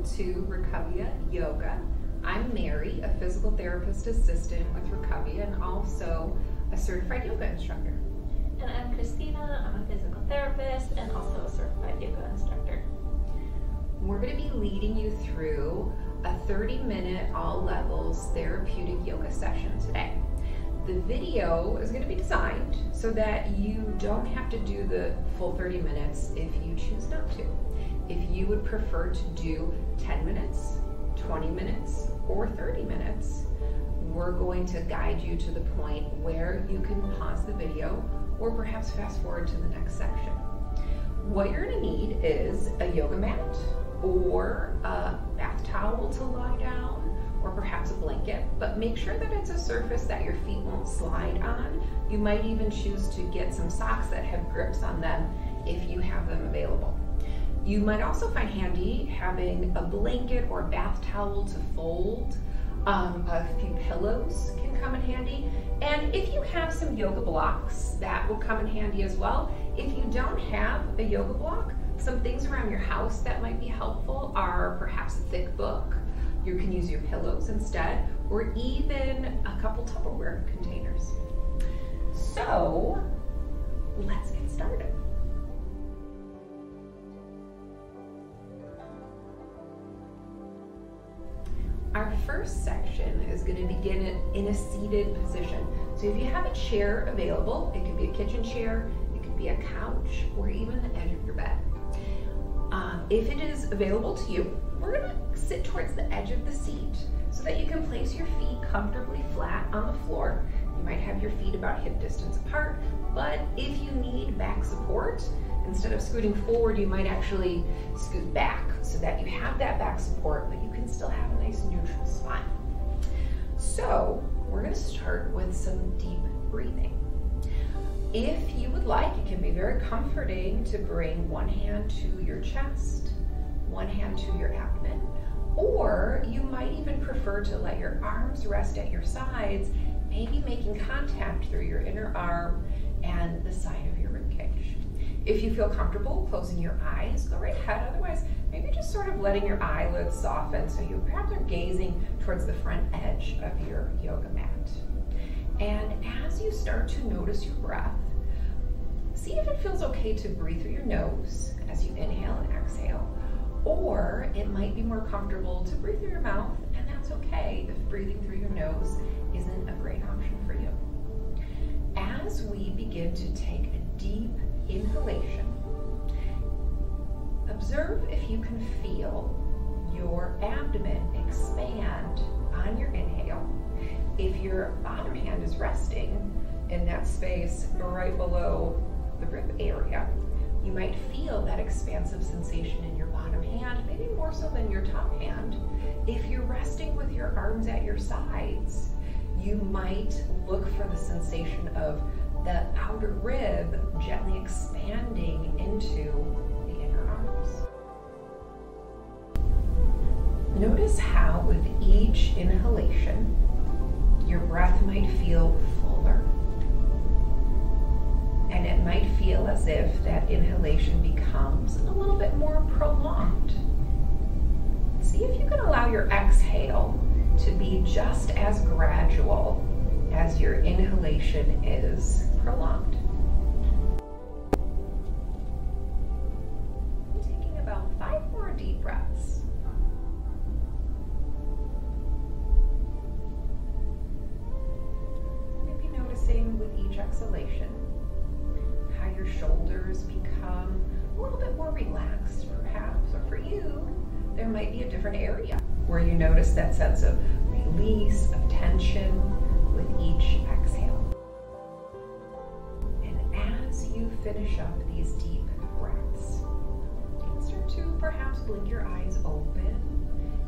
to Recovia Yoga. I'm Mary, a physical therapist assistant with Recovia and also a certified yoga instructor. And I'm Cristina, I'm a physical therapist and also a certified yoga instructor. We're going to be leading you through a 30-minute all levels therapeutic yoga session today. The video is going to be designed so that you don't have to do the full 30 minutes if you choose not to. If you would prefer to do 10 minutes, 20 minutes, or 30 minutes, we're going to guide you to the point where you can pause the video or perhaps fast forward to the next section. What you're going to need is a yoga mat or a bath towel to lie down, or perhaps a blanket, but make sure that it's a surface that your feet won't slide on. You might even choose to get some socks that have grips on them if you have them available. You might also find handy having a blanket or a bath towel to fold. A few pillows can come in handy. And if you have some yoga blocks, that will come in handy as well. If you don't have a yoga block, some things around your house that might be helpful are perhaps a thick book. You can use your pillows instead, or even a couple Tupperware containers. So let's get started. Our first section is going to begin in a seated position. So if you have a chair available, it could be a kitchen chair, it could be a couch, or even the edge of your bed. If it is available to you, we're going to sit towards the edge of the seat so that you can place your feet comfortably flat on the floor. You might have your feet about hip distance apart, but if you need back support, instead of scooting forward, you might actually scoot back so that you have that back support, but you can still have a nice neutral spine. So we're going to start with some deep breathing. If you would like, it can be very comforting to bring one hand to your chest, one hand to your abdomen, or you might even prefer to let your arms rest at your sides, maybe making contact through your inner arm and the side of your ribcage. If you feel comfortable closing your eyes, go right ahead. Otherwise, maybe just sort of letting your eyelids soften so you perhaps are gazing towards the front edge of your yoga mat. And as you start to notice your breath, see if it feels okay to breathe through your nose as you inhale and exhale, or it might be more comfortable to breathe through your mouth, and that's okay if breathing through your nose isn't a great option for you. As we begin to take a deep inhalation, observe if you can feel your abdomen expand on your inhale. If your bottom hand is resting in that space right below the rib area, you might feel that expansive sensation in your bottom hand, maybe more so than your top hand. If you're resting with your arms at your sides, you might look for the sensation of the outer rib gently expanding into the inner arms. Notice how with each inhalation, your breath might feel fuller, and it might feel as if that inhalation becomes a little bit more prolonged. See if you can allow your exhale to be just as gradual as your inhalation is prolonged. Taking about 5 more deep breaths. Maybe noticing with each exhalation how your shoulders become a little bit more relaxed, perhaps, or for you, there might be a different area where you notice that sense of release, of tension with each exhale. And as you finish up these deep breaths, you can start to perhaps blink your eyes open,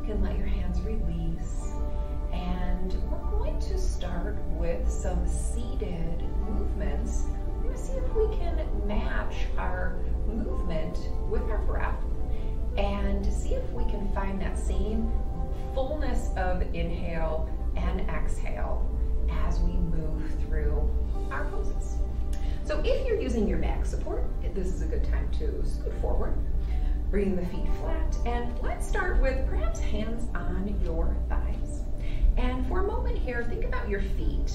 you can let your hands release, and we're going to start with some seated movements. We're going to see if we can match our movement with our breath and see if we can find that same fullness of inhale and exhale as we move through our poses. So if you're using your back support, this is a good time to scoot forward. Bringing the feet flat, and let's start with perhaps hands on your thighs. And for a moment here, think about your feet.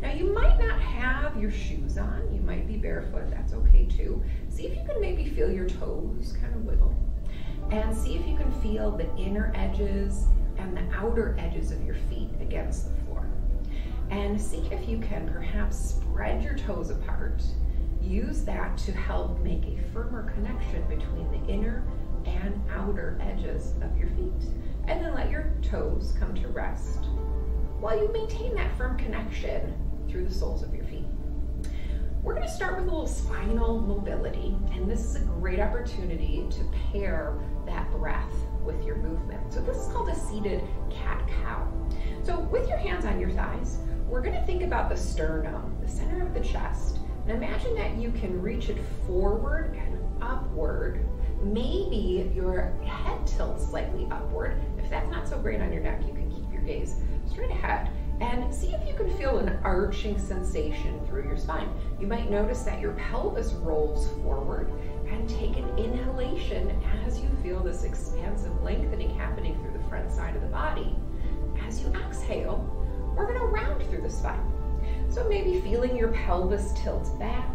Now you might not have your shoes on, you might be barefoot, that's okay too. See if you can maybe feel your toes kind of wiggle. And see if you can feel the inner edges and the outer edges of your feet against the floor. And see if you can perhaps spread your toes apart. Use that to help make a firmer connection between the inner and outer edges of your feet. And then let your toes come to rest while you maintain that firm connection through the soles of your feet. We're going to start with a little spinal mobility, and this is a great opportunity to pair that breath with your movement. So this is called a seated cat-cow. So with your hands on your thighs, we're going to think about the sternum, the center of the chest, and imagine that you can reach it forward and upward. Maybe your head tilts slightly upward. If that's not so great on your neck, you can keep your gaze straight ahead. And see if you can feel an arching sensation through your spine. You might notice that your pelvis rolls forward, and take an inhalation as you feel this expansive lengthening happening through the front side of the body. As you exhale, we're going to round through the spine. So maybe feeling your pelvis tilt back,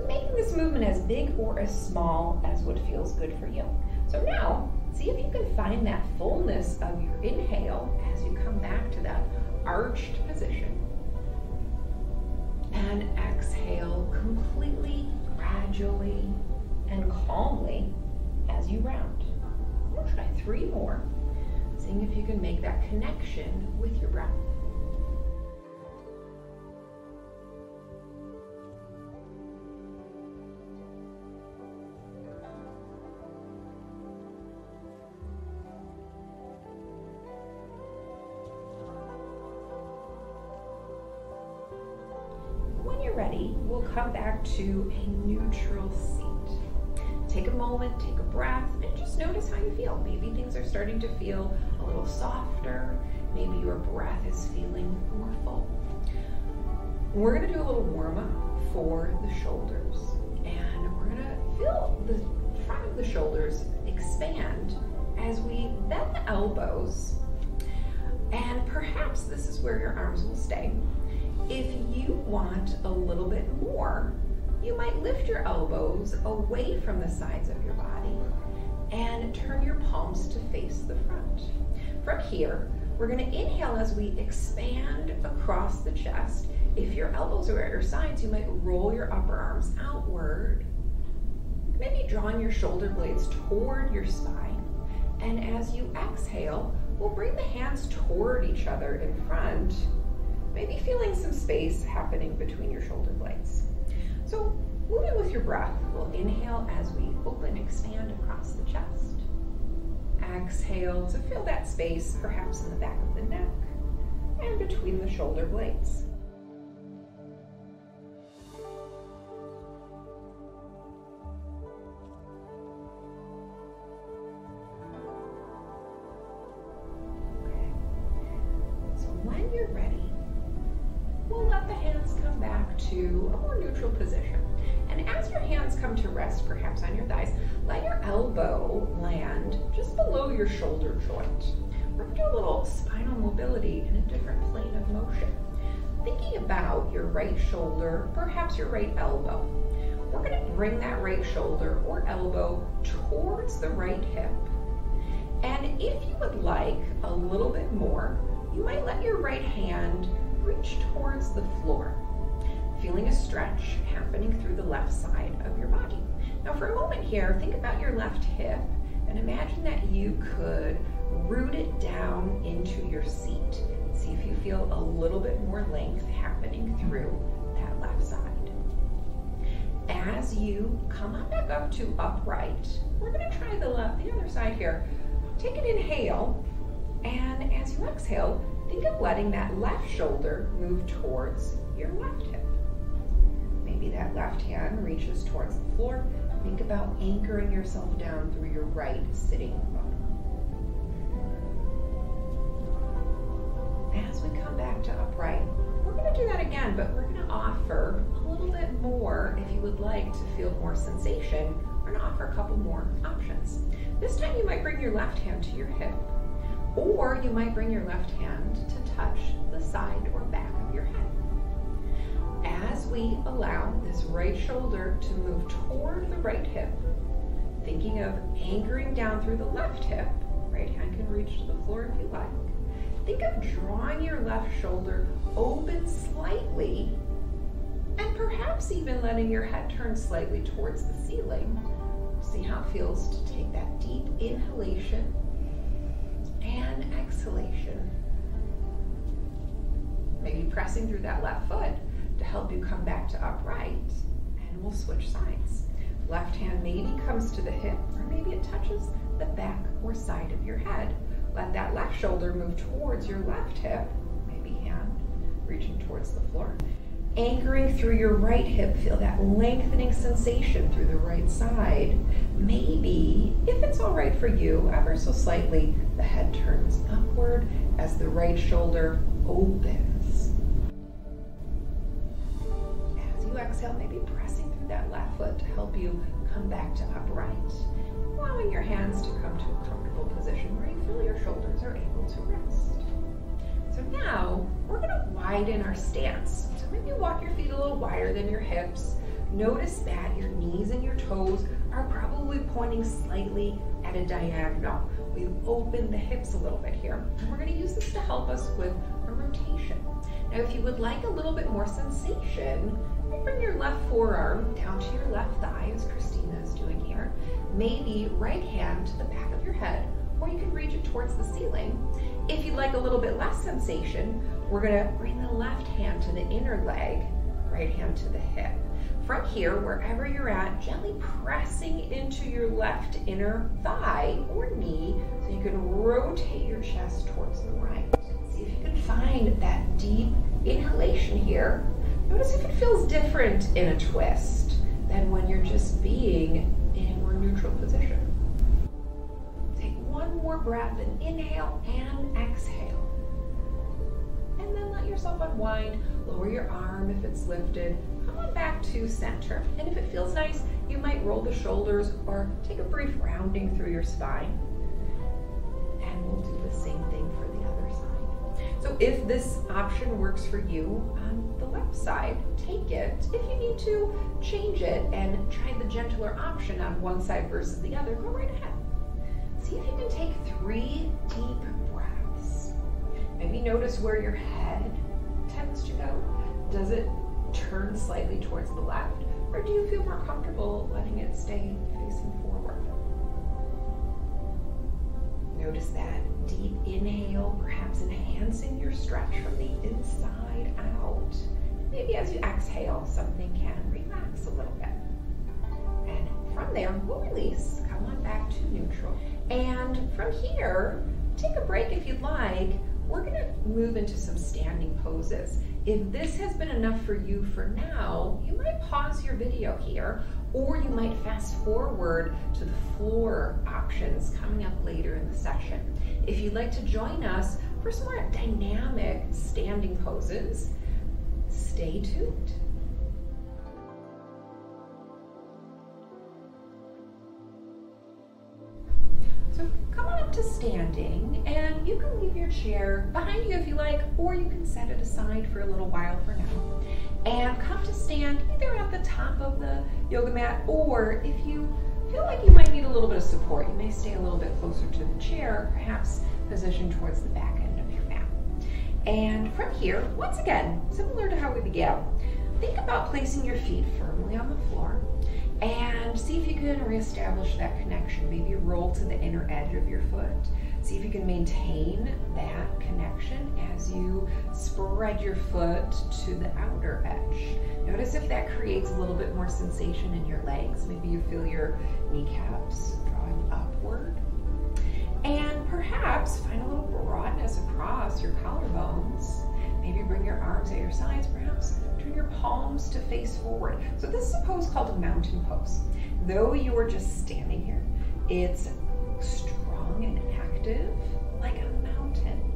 making this movement as big or as small as what feels good for you. So now, see if you can find that fullness of your inhale as you come back to that arched position. And exhale completely, gradually, and calmly as you round. We'll try 3 more, seeing if you can make that connection with your breath. Ready, we'll come back to a neutral seat. Take a moment, take a breath, and just notice how you feel. Maybe things are starting to feel a little softer. Maybe your breath is feeling more full. We're going to do a little warm-up for the shoulders, and we're going to feel the front of the shoulders expand as we bend the elbows, and perhaps this is where your arms will stay. If you want a little bit more, you might lift your elbows away from the sides of your body and turn your palms to face the front. From here, we're going to inhale as we expand across the chest. If your elbows are at your sides, you might roll your upper arms outward, maybe drawing your shoulder blades toward your spine. And as you exhale, we'll bring the hands toward each other in front, maybe feeling some space happening between your shoulder blades. So moving with your breath, we'll inhale as we open, expand across the chest. Exhale to feel that space, perhaps in the back of the neck and between the shoulder blades. Okay. So when you're ready, we'll let the hands come back to a more neutral position. And as your hands come to rest, perhaps on your thighs, let your elbow land just below your shoulder joint. We're going to do a little spinal mobility in a different plane of motion. Thinking about your right shoulder, perhaps your right elbow. We're going to bring that right shoulder or elbow towards the right hip. And if you would like a little bit more, you might let your right hand reach towards the floor, feeling a stretch happening through the left side of your body. Now for a moment here, think about your left hip and imagine that you could root it down into your seat. See if you feel a little bit more length happening through that left side. As you come on back up to upright, we're going to try the other side here. Take an inhale, and as you exhale, think of letting that left shoulder move towards your left hip. Maybe that left hand reaches towards the floor. Think about anchoring yourself down through your right sitting bone. As we come back to upright, we're going to do that again, but we're going to offer a little bit more if you would like to feel more sensation. We're going to offer a couple more options. This time you might bring your left hand to your hip, or you might bring your left hand to touch the side or back of your head. As we allow this right shoulder to move toward the right hip, thinking of anchoring down through the left hip, right hand can reach to the floor if you like. Think of drawing your left shoulder open slightly, and perhaps even letting your head turn slightly towards the ceiling. See how it feels to take that deep inhalation and exhalation. Maybe pressing through that left foot to help you come back to upright, and we'll switch sides. Left hand maybe comes to the hip, or maybe it touches the back or side of your head. Let that left shoulder move towards your left hip, maybe hand reaching towards the floor. Anchoring through your right hip, feel that lengthening sensation through the right side. Maybe, if it's all right for you, ever so slightly, the head turns upward as the right shoulder opens. As you exhale, maybe pressing through that left foot to help you come back to upright. Allowing your hands to come to a comfortable position where you feel your shoulders are able to rest. So now, we're going to widen our stance. So maybe walk your feet a little wider than your hips. Notice that your knees and your toes are probably pointing slightly at a diagonal. We've opened the hips a little bit here, and we're going to use this to help us with a rotation. Now, if you would like a little bit more sensation, bring your left forearm down to your left thigh, as Cristina is doing here. Maybe right hand to the back of your head, or you can reach it towards the ceiling. If you'd like a little bit less sensation, we're going to bring the left hand to the inner leg, right hand to the hip. From here, wherever you're at, gently pressing into your left inner thigh or knee so you can rotate your chest towards the right. See if you can find that deep inhalation here. Notice if it feels different in a twist than when you're just being in a more neutral position. Take one more breath and inhale and exhale. And then let yourself unwind, lower your arm if it's lifted, come on back to center. And if it feels nice, you might roll the shoulders or take a brief rounding through your spine. And we'll do the same thing for the other side. So if this option works for you on the left side, take it. If you need to change it and try the gentler option on one side versus the other, go right ahead. See if you can take 3 deep breaths. Maybe notice where your head tends to go. Does it turn slightly towards the left, or do you feel more comfortable letting it stay facing forward? Notice that deep inhale, perhaps enhancing your stretch from the inside out. Maybe as you exhale, something can relax a little bit. And from there, we'll release, come on back to neutral. And from here, take a break if you'd like. We're going to move into some standing poses. If this has been enough for you for now, you might pause your video here, or you might fast forward to the floor options coming up later in the session. If you'd like to join us for some more dynamic standing poses, stay tuned. So come on up to standing, and you can leave your chair behind you if you like, or you can set it aside for a little while for now. And come to stand either at the top of the yoga mat, or if you feel like you might need a little bit of support, you may stay a little bit closer to the chair, perhaps positioned towards the back end of your mat. And from here, once again, similar to how we began, think about placing your feet firmly on the floor and see if you can reestablish that connection. Maybe roll to the inner edge of your foot. See if you can maintain that connection as you spread your foot to the outer edge. Notice if that creates a little bit more sensation in your legs. Maybe you feel your kneecaps drawing upward. And perhaps find a little broadness across your collarbones. Maybe bring your arms at your sides, perhaps turn your palms to face forward. So this is a pose called a mountain pose. Though you are just standing here, it's strong and active like a mountain.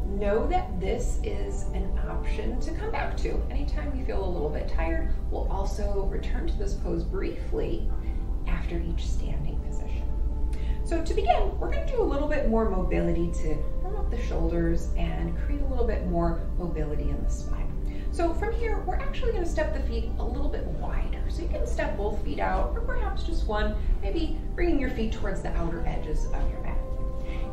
Know that this is an option to come back to. Anytime you feel a little bit tired, we'll also return to this pose briefly after after each standing position. So to begin, we're going to do a little bit more mobility to warm up the shoulders and create a little bit more mobility in the spine. So from here, we're actually going to step the feet a little bit wider. So you can step both feet out, or perhaps just one, maybe bringing your feet towards the outer edges of your mat.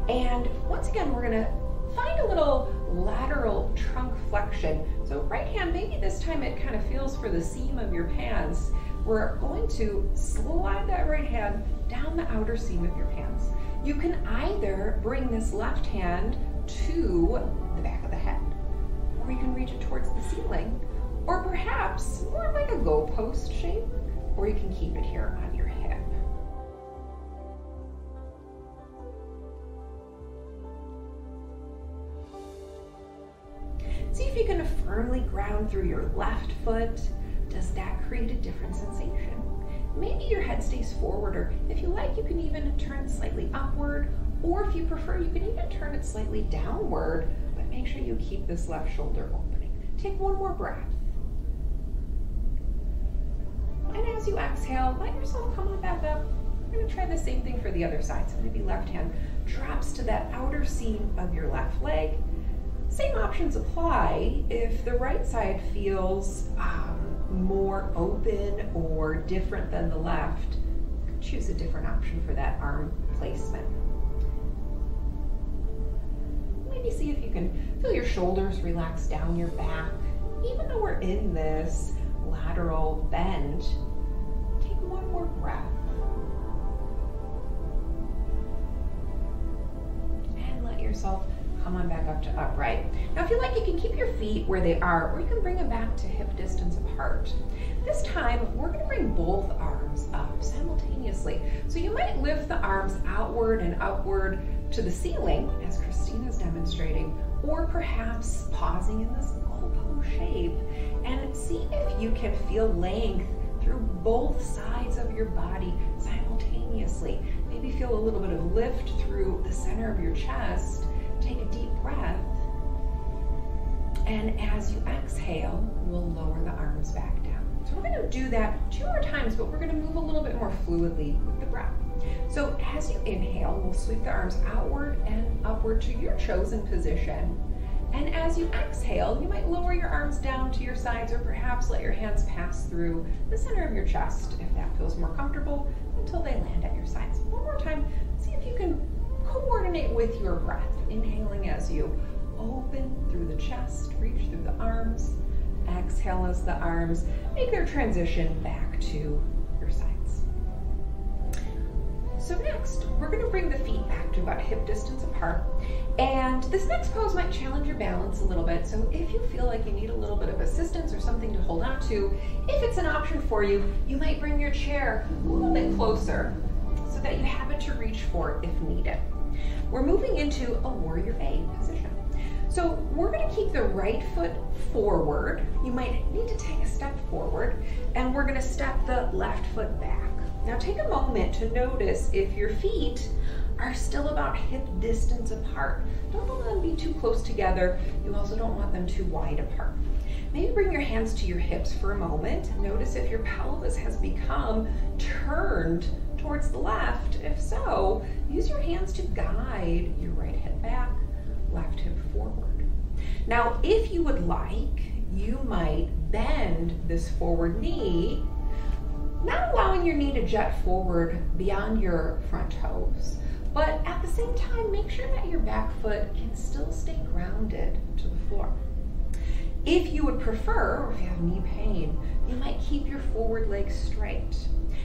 And once again, we're going to find a little lateral trunk flexion. So right hand, maybe this time it kind of feels for the seam of your pants. We're going to slide that right hand down the outer seam of your pants. You can either bring this left hand to the back of the head, or you can reach it towards the ceiling, or perhaps more like a goalpost shape, or you can keep it here on your hip. See if you can firmly ground through your left foot. Does that create a different sensation? Maybe your head stays forward, or if you like, you can even turn it slightly upward, or if you prefer, you can even turn it slightly downward, but make sure you keep this left shoulder opening. Take one more breath. And as you exhale, let yourself come on back up. We're gonna try the same thing for the other side. So maybe left hand drops to that outer seam of your left leg. Same options apply. If the right side feels more open or different than the left, choose a different option for that arm placement. Maybe see if you can feel your shoulders relax down your back. Even though we're in this lateral bend, take one more breath. And let yourself come on back up to upright. Now if you like, you can keep your feet where they are, or you can bring them back to hip distance apart. This time, we're going to bring both arms up simultaneously. So you might lift the arms outward and upward to the ceiling, as Cristina is demonstrating, or perhaps pausing in this goalpost shape, and see if you can feel length through both sides of your body simultaneously. Maybe feel a little bit of lift through the center of your chest. Take a deep breath, and as you exhale, we'll lower the arms back down. So we're going to do that 2 more times, but we're going to move a little bit more fluidly with the breath. So as you inhale, we'll sweep the arms outward and upward to your chosen position. And as you exhale, you might lower your arms down to your sides, or perhaps let your hands pass through the center of your chest if that feels more comfortable, until they land at your sides. One more time, see if you can coordinate with your breath, inhaling as you open through the chest, reach through the arms, exhale as the arms make their transition back to your sides. So next, we're going to bring the feet back to about hip distance apart, and this next pose might challenge your balance a little bit, so if you feel like you need a little bit of assistance or something to hold on to, if it's an option for you, you might bring your chair a little bit closer so that you have it to reach for if needed. We're moving into a warrior A position. So we're going to keep the right foot forward. You might need to take a step forward, and we're going to step the left foot back. Now take a moment to notice if your feet are still about hip distance apart. Don't let them be too close together. You also don't want them too wide apart. Maybe bring your hands to your hips for a moment. Notice if your pelvis has become turned towards the left. If so, use your hands to guide your right hip back, left hip forward. Now, if you would like, you might bend this forward knee, not allowing your knee to jet forward beyond your front toes, but at the same time, make sure that your back foot can still stay grounded to the floor. If you would prefer, or if you have knee pain, you might keep your forward leg straight.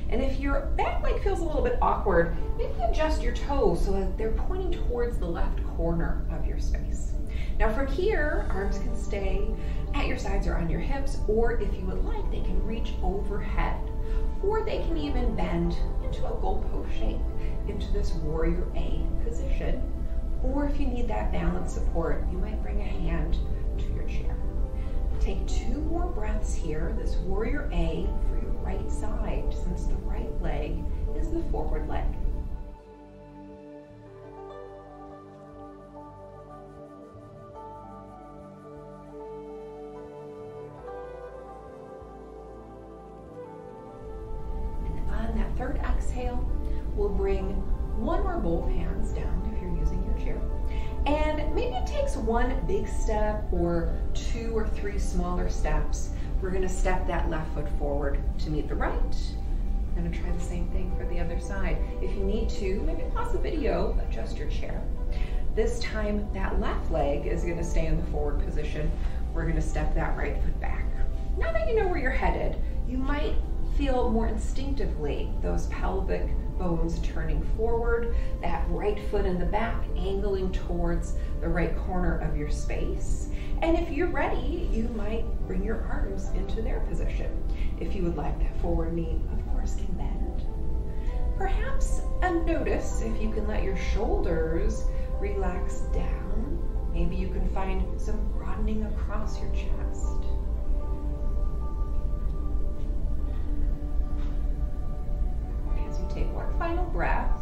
And if your back leg feels a little bit awkward, maybe adjust your toes so that they're pointing towards the left corner of your space. Now from here, arms can stay at your sides or on your hips, or if you would like, they can reach overhead, or they can even bend into a goalpost shape, into this warrior A position. Or if you need that balance support, you might bring a hand to your chair. Take 2 more breaths here, this warrior A for your right side, since the right leg is the forward leg. And on that third exhale, hands down if you're using your chair. And maybe it takes one big step or 2 or 3 smaller steps. We're gonna step that left foot forward to meet the right. I'm gonna try the same thing for the other side. If you need to, maybe pause the video, adjust your chair. This time, that left leg is gonna stay in the forward position. We're gonna step that right foot back. Now that you know where you're headed, you might feel more instinctively those pelvic bones turning forward, that right foot in the back angling towards the right corner of your space. And if you're ready, you might bring your arms into their position. If you would like, that forward knee, of course, can bend. Perhaps notice if you can let your shoulders relax down. Maybe you can find some broadening across your chest. As you take one final breath,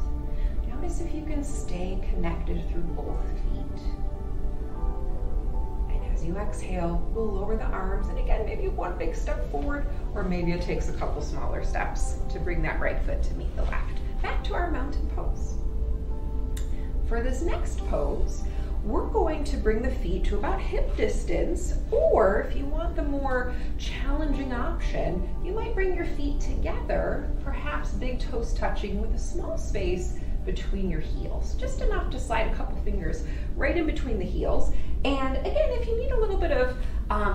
notice if you can stay connected through both feet. And as you exhale, we'll lower the arms. And again, maybe one big step forward, or maybe it takes a couple smaller steps to bring that right foot to meet the left. Back to our mountain pose. For this next pose, we're going to bring the feet to about hip distance, or if you want the more challenging option, you might bring your feet together, perhaps big toes touching with a small space between your heels, just enough to slide a couple fingers right in between the heels. And again, if you need a little bit of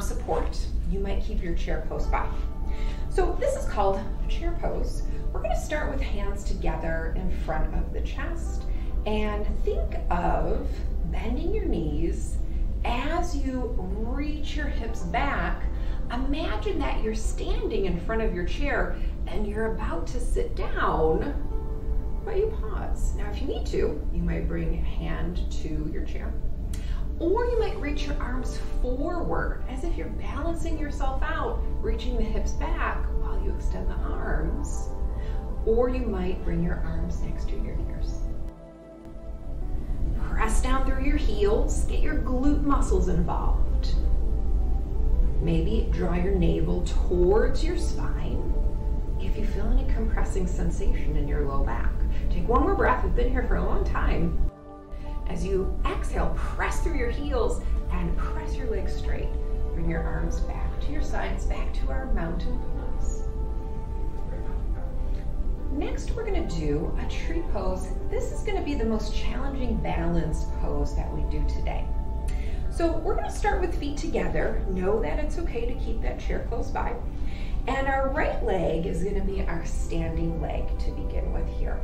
support, you might keep your chair close by. So this is called a chair pose. We're going to start with hands together in front of the chest, and think of bending your knees. As you reach your hips back, imagine that you're standing in front of your chair and you're about to sit down, but you pause. Now, if you need to, you might bring a hand to your chair, or you might reach your arms forward as if you're balancing yourself out, reaching the hips back while you extend the arms, or you might bring your arms next to your ears. Press down through your heels, get your glute muscles involved. Maybe draw your navel towards your spine if you feel any compressing sensation in your low back. Take one more breath, we've been here for a long time. As you exhale, press through your heels and press your legs straight. Bring your arms back to your sides, back to our mountain pose. Next, we're going to do a tree pose. This is going to be the most challenging balanced pose that we do today. So we're going to start with feet together. Know that it's okay to keep that chair close by. And our right leg is going to be our standing leg to begin with here.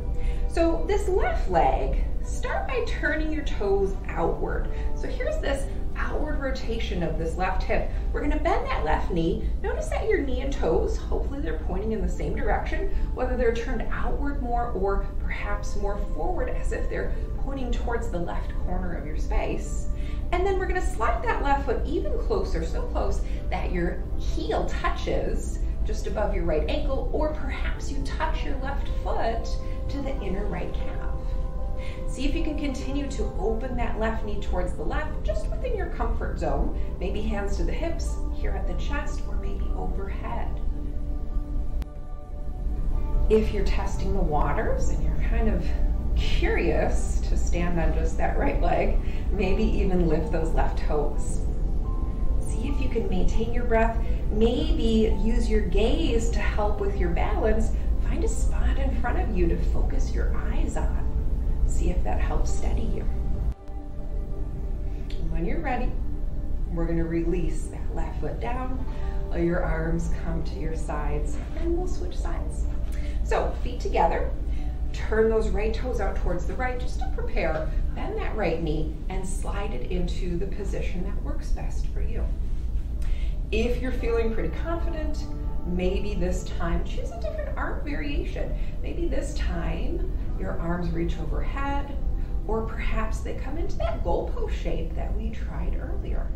So this left leg, start by turning your toes outward. So here's this outward rotation of this left hip. We're going to bend that left knee. Notice that your knee and toes, hopefully they're pointing in the same direction, whether they're turned outward more or perhaps more forward as if they're pointing towards the left corner of your space. And then we're going to slide that left foot even closer, so close that your heel touches just above your right ankle, or perhaps you touch your left foot to the inner right calf. See if you can continue to open that left knee towards the left, just within your comfort zone. Maybe hands to the hips, here at the chest, or maybe overhead. If you're testing the waters and you're kind of curious to stand on just that right leg, maybe even lift those left toes. See if you can maintain your breath. Maybe use your gaze to help with your balance. Find a spot in front of you to focus your eyes on. See if that helps steady you. And when you're ready, we're going to release that left foot down. Let your arms come to your sides, and we'll switch sides. So feet together, turn those right toes out towards the right just to prepare. Bend that right knee and slide it into the position that works best for you. If you're feeling pretty confident, maybe this time choose a different arm variation. Maybe this time your arms reach overhead, or perhaps they come into that goalpost shape that we tried earlier.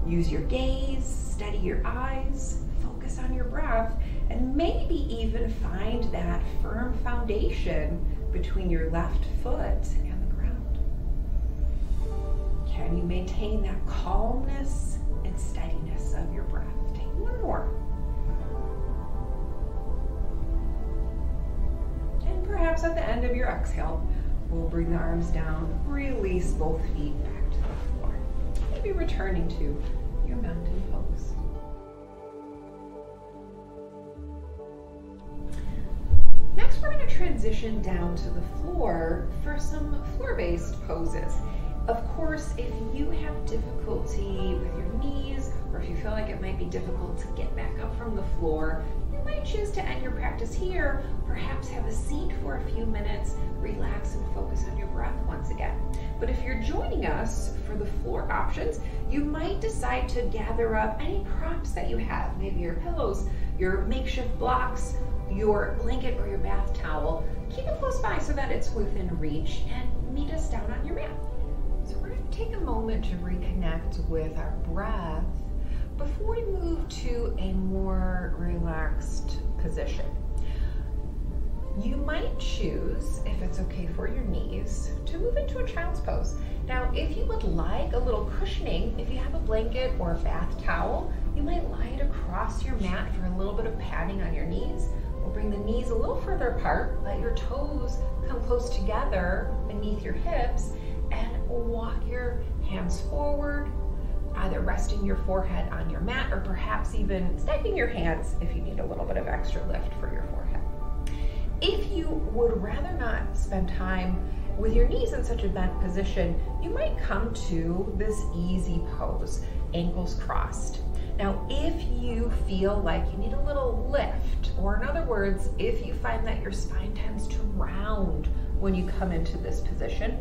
Use your gaze, steady your eyes, focus on your breath, and maybe even find that firm foundation between your left foot and the ground. Can you maintain that calmness and steadiness of your breath? Take one more. And perhaps at the end of your exhale, We'll bring the arms down, release both feet back to the floor. Maybe returning to your mountain pose. Next, we're going to transition down to the floor for some floor-based poses. Of course, if you have difficulty with your knees, or if you feel like it might be difficult to get back up from the floor, you might choose to end your practice here, perhaps have a seat for a few minutes, relax and focus on your breath once again. But if you're joining us for the floor options, you might decide to gather up any props that you have, maybe your pillows, your makeshift blocks, your blanket or your bath towel. Keep it close by so that it's within reach, and meet us down on your mat. So we're going to take a moment to reconnect with our breath before we move to a more relaxed position. You might choose, if it's okay for your knees, to move into a child's pose. Now, if you would like a little cushioning, if you have a blanket or a bath towel, you might lie it across your mat for a little bit of padding on your knees. We'll bring the knees a little further apart, let your toes come close together beneath your hips, and walk your hands forward, either resting your forehead on your mat or perhaps even stacking your hands if you need a little bit of extra lift for your forehead. If you would rather not spend time with your knees in such a bent position, you might come to this easy pose, ankles crossed. Now, if you feel like you need a little lift, or in other words, if you find that your spine tends to round when you come into this position,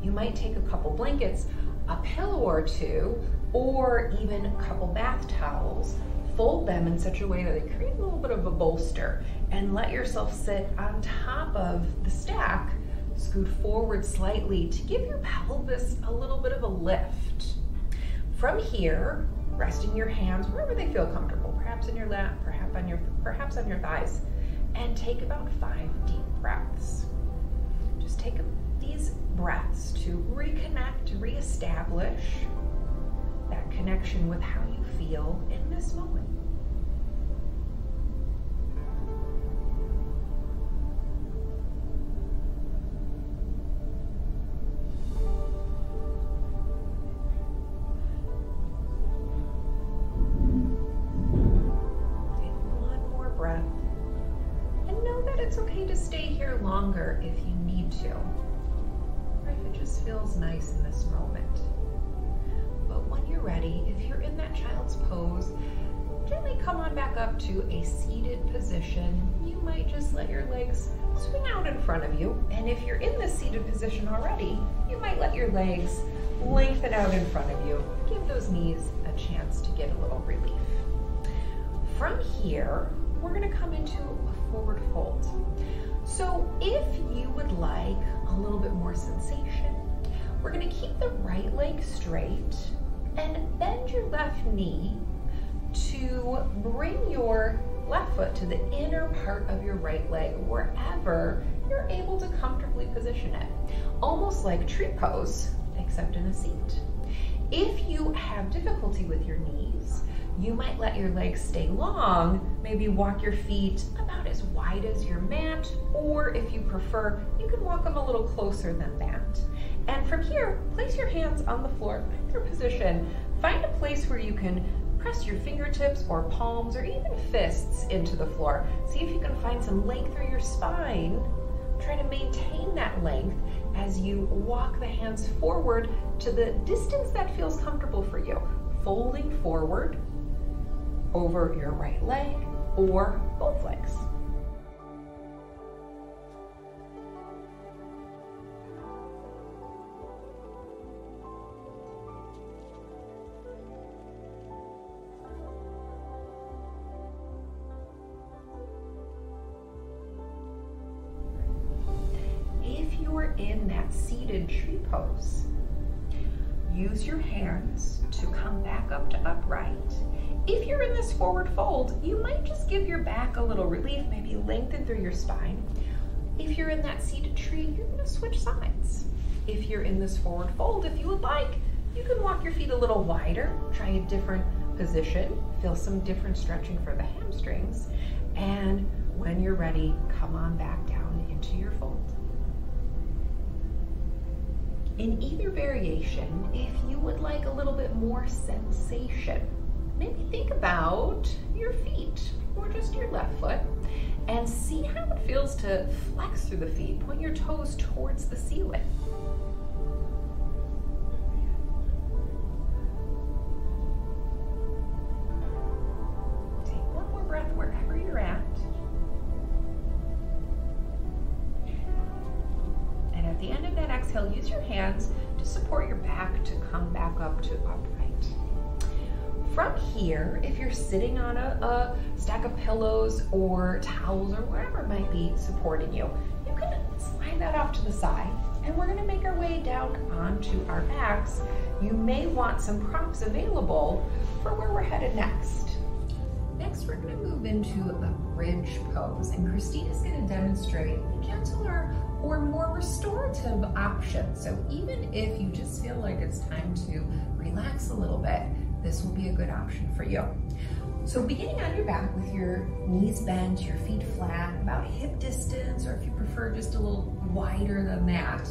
you might take a couple blankets, a pillow or two, or even a couple bath towels, fold them in such a way that they create a little bit of a bolster, and let yourself sit on top of the stack, scoot forward slightly to give your pelvis a little bit of a lift. From here, resting your hands wherever they feel comfortable, perhaps in your lap, perhaps on your thighs, and take about 5 deep breaths. Just take these breaths to reconnect, reestablish that connection with how you feel in this moment. It's okay to stay here longer if you need to, or if it just feels nice in this moment. But when you're ready, if you're in that child's pose, gently come on back up to a seated position. You might just let your legs swing out in front of you, and if you're in this seated position already, you might let your legs lengthen out in front of you. Give those knees a chance to get a little relief. From here, we're going to come into a forward fold. So if you would like a little bit more sensation, we're going to keep the right leg straight and bend your left knee to bring your left foot to the inner part of your right leg, wherever you're able to comfortably position it. Almost like tree pose, except in a seat. If you have difficulty with your knees, you might let your legs stay long, maybe walk your feet about as wide as your mat, or if you prefer, you can walk them a little closer than that. And from here, place your hands on the floor, find your position. Find a place where you can press your fingertips or palms or even fists into the floor. See if you can find some length through your spine. Try to maintain that length as you walk the hands forward to the distance that feels comfortable for you. Folding forward over your right leg or both legs. If you're in that seated tree pose, use your hands to come back up to upright. If you're in this forward fold, you might just give your back a little relief, maybe lengthen through your spine. If you're in that seated tree, you're going to switch sides. If you're in this forward fold, if you would like, you can walk your feet a little wider, try a different position, feel some different stretching for the hamstrings, and when you're ready, come on back down into your fold. In either variation, if you would like a little bit more sensation, maybe think about your feet or just your left foot and see how it feels to flex through the feet. Point your toes towards the ceiling. Take one more breath wherever you're at. And at the end of that exhale, use your hands to support your back to come back up to upright. From here, if you're sitting on a stack of pillows or towels or wherever it might be supporting you, you can slide that off to the side, and we're gonna make our way down onto our backs. You may want some props available for where we're headed next. Next, we're gonna move into the bridge pose, and Christina's gonna demonstrate a gentler or more restorative option. So even if you just feel like it's time to relax a little bit, this will be a good option for you. So beginning on your back with your knees bent, your feet flat, about hip distance, or if you prefer just a little wider than that,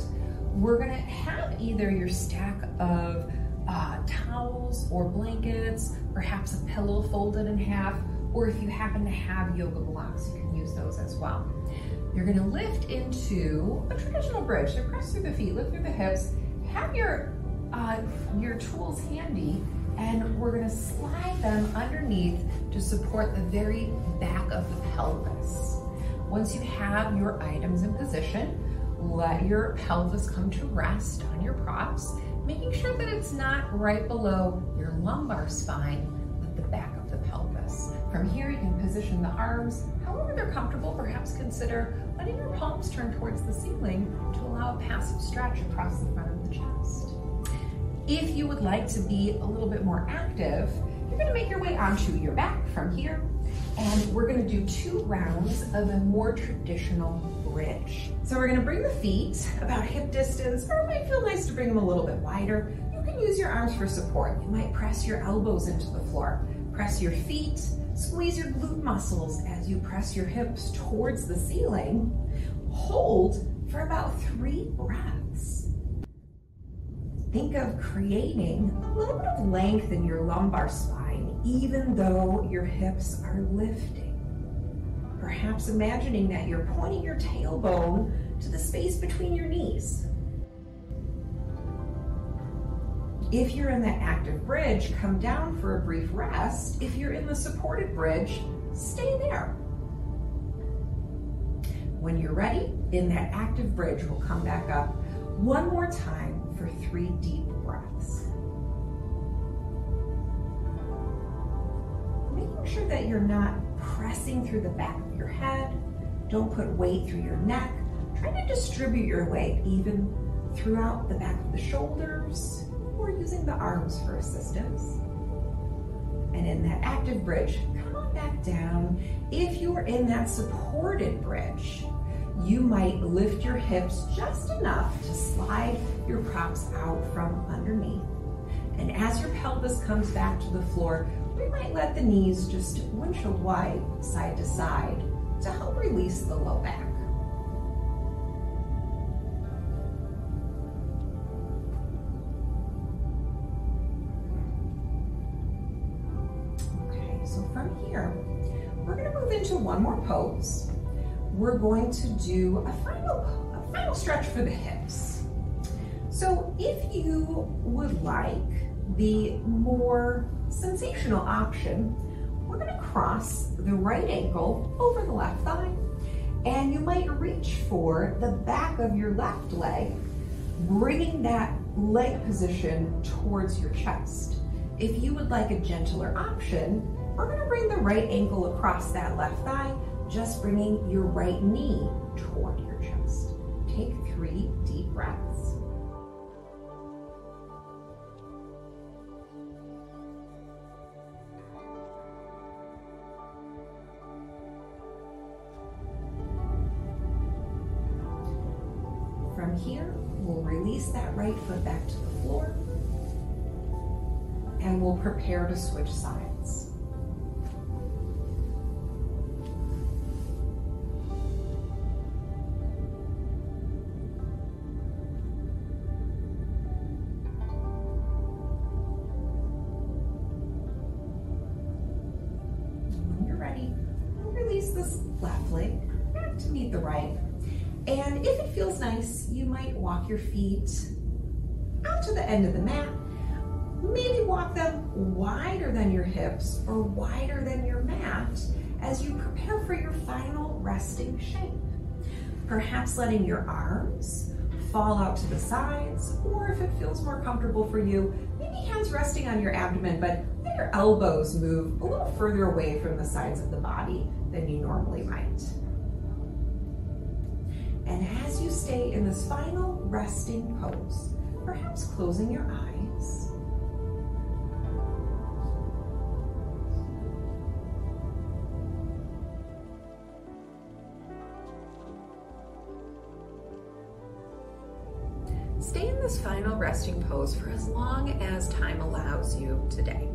we're gonna have either your stack of towels or blankets, perhaps a pillow folded in half, or if you happen to have yoga blocks, you can use those as well. You're gonna lift into a traditional bridge. So press through the feet, lift through the hips, have your tools handy, and we're gonna slide them underneath to support the very back of the pelvis. Once you have your items in position, let your pelvis come to rest on your props, making sure that it's not right below your lumbar spine, but the back of the pelvis. From here, you can position the arms however they're comfortable. Perhaps consider letting your palms turn towards the ceiling to allow a passive stretch across the front of the chest. If you would like to be a little bit more active, you're gonna make your way onto your back from here, and we're gonna do 2 rounds of a more traditional bridge. So we're gonna bring the feet about hip distance, or it might feel nice to bring them a little bit wider. You can use your arms for support. You might press your elbows into the floor. Press your feet, squeeze your glute muscles as you press your hips towards the ceiling. Hold for about 3 breaths. Think of creating a little bit of length in your lumbar spine, even though your hips are lifting. Perhaps imagining that you're pointing your tailbone to the space between your knees. If you're in that active bridge, come down for a brief rest. If you're in the supported bridge, stay there. When you're ready, in that active bridge, we'll come back up one more time for 3 deep breaths. Making sure that you're not pressing through the back of your head. Don't put weight through your neck. Try to distribute your weight even throughout the back of the shoulders, or using the arms for assistance. And in that active bridge, come on back down. If you are in that supported bridge, you might lift your hips just enough to slide your props out from underneath. And as your pelvis comes back to the floor, we might let the knees just windshield wide, side to side, to help release the low back. Okay, so from here, we're gonna move into one more pose. We're going to do a final stretch for the hips. So if you would like the more sensational option, we're going to cross the right ankle over the left thigh, and you might reach for the back of your left leg, bringing that leg position towards your chest. If you would like a gentler option, we're going to bring the right ankle across that left thigh, just bringing your right knee toward your chest. Take 3 deep breaths. From here, we'll release that right foot back to the floor, and we'll prepare to switch sides. left leg back to meet the right. And if it feels nice, you might walk your feet out to the end of the mat. Maybe walk them wider than your hips or wider than your mat as you prepare for your final resting shape. Perhaps letting your arms fall out to the sides, or if it feels more comfortable for you, maybe hands resting on your abdomen, but let your elbows move a little further away from the sides of the body than you normally might. And as you stay in this final resting pose, perhaps closing your eyes, stay in this final resting pose for as long as time allows you today.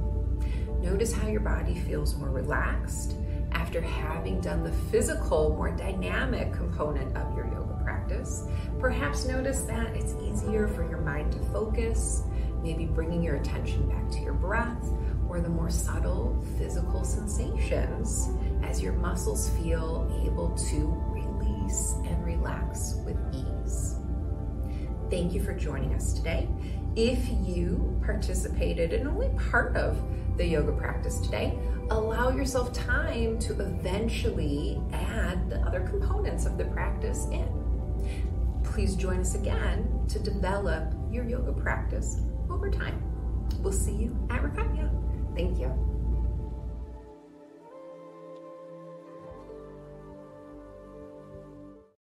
Notice how your body feels more relaxed after having done the physical, more dynamic component of your yoga practice. Perhaps notice that it's easier for your mind to focus, maybe bringing your attention back to your breath or the more subtle physical sensations as your muscles feel able to release and relax with ease. Thank you for joining us today. If you participated in only part of the yoga practice today, allow yourself time to eventually add the other components of the practice in. Please join us again to develop your yoga practice over time. We'll see you at Recovia. Thank you.